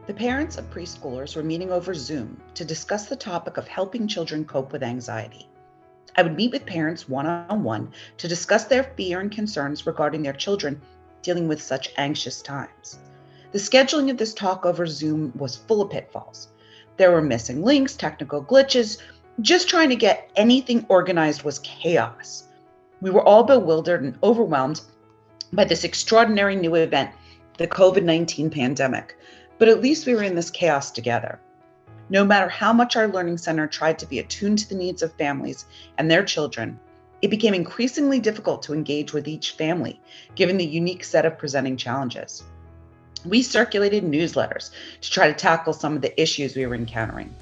The parents of preschoolers were meeting over Zoom to discuss the topic of helping children cope with anxiety. I would meet with parents one on one to discuss their fear and concerns regarding their children dealing with such anxious times. The scheduling of this talk over Zoom was full of pitfalls. There were missing links, technical glitches. Just trying to get anything organized was chaos. We were all bewildered and overwhelmed by this extraordinary new event, the COVID-19 pandemic. But at least we were in this chaos together. No matter how much our Learning Center tried to be attuned to the needs of families and their children, it became increasingly difficult to engage with each family, given the unique set of presenting challenges. We circulated newsletters to try to tackle some of the issues we were encountering.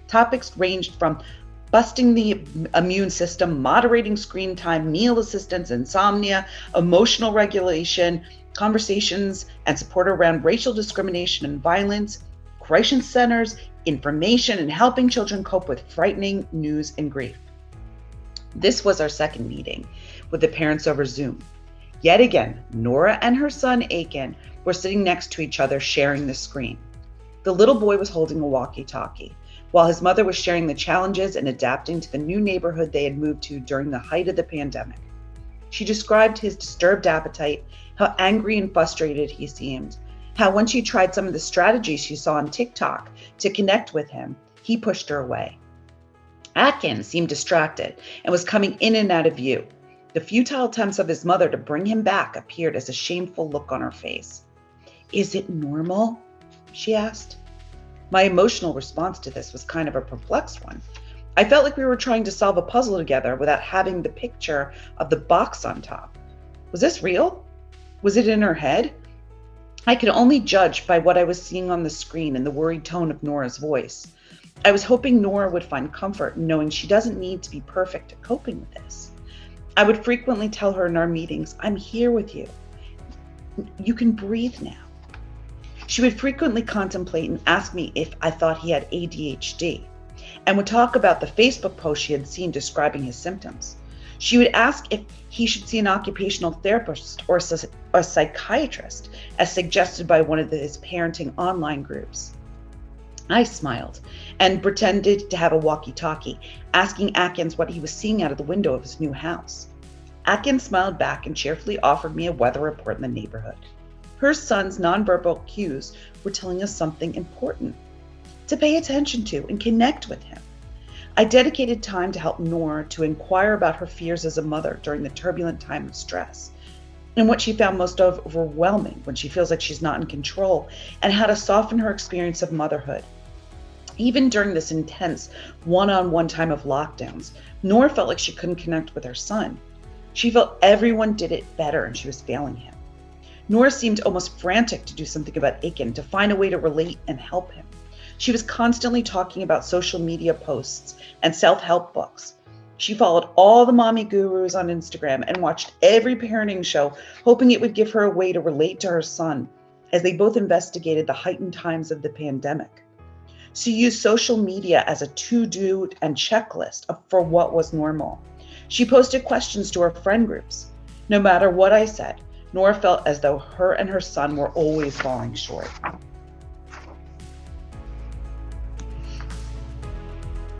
Topics ranged from busting the immune system, moderating screen time, meal assistance, insomnia, emotional regulation, conversations and support around racial discrimination and violence, crisis centers, information, and helping children cope with frightening news and grief. This was our second meeting with the parents over Zoom. Yet again, Nora and her son Aiken were sitting next to each other sharing the screen. The little boy was holding a walkie-talkie, while his mother was sharing the challenges and adapting to the new neighborhood they had moved to during the height of the pandemic. She described his disturbed appetite, how angry and frustrated he seemed, how when she tried some of the strategies she saw on TikTok to connect with him, he pushed her away. Atkins seemed distracted and was coming in and out of view. The futile attempts of his mother to bring him back appeared as a shameful look on her face. "Is it normal?" she asked. My emotional response to this was kind of a perplexed one. I felt like we were trying to solve a puzzle together without having the picture of the box on top. Was this real? Was it in her head? I could only judge by what I was seeing on the screen and the worried tone of Nora's voice. I was hoping Nora would find comfort in knowing she doesn't need to be perfect at coping with this. I would frequently tell her in our meetings, "I'm here with you. You can breathe now." She would frequently contemplate and ask me if I thought he had ADHD, and would talk about the Facebook post she had seen describing his symptoms. She would ask if he should see an occupational therapist or a psychiatrist, as suggested by one of his parenting online groups. I smiled and pretended to have a walkie-talkie, asking Atkins what he was seeing out of the window of his new house. Atkins smiled back and cheerfully offered me a weather report in the neighborhood. Her son's nonverbal cues were telling us something important to pay attention to and connect with him. I dedicated time to help Nora to inquire about her fears as a mother during the turbulent time of stress, and what she found most overwhelming when she feels like she's not in control, and how to soften her experience of motherhood. Even during this intense one-on-one time of lockdowns, Nora felt like she couldn't connect with her son. She felt everyone did it better and she was failing him. Nora seemed almost frantic to do something about Aiken, to find a way to relate and help him. She was constantly talking about social media posts and self-help books. She followed all the mommy gurus on Instagram and watched every parenting show, hoping it would give her a way to relate to her son as they both investigated the heightened times of the pandemic. She used social media as a to-do and checklist for what was normal. She posted questions to her friend groups. No matter what I said, Nora felt as though her and her son were always falling short.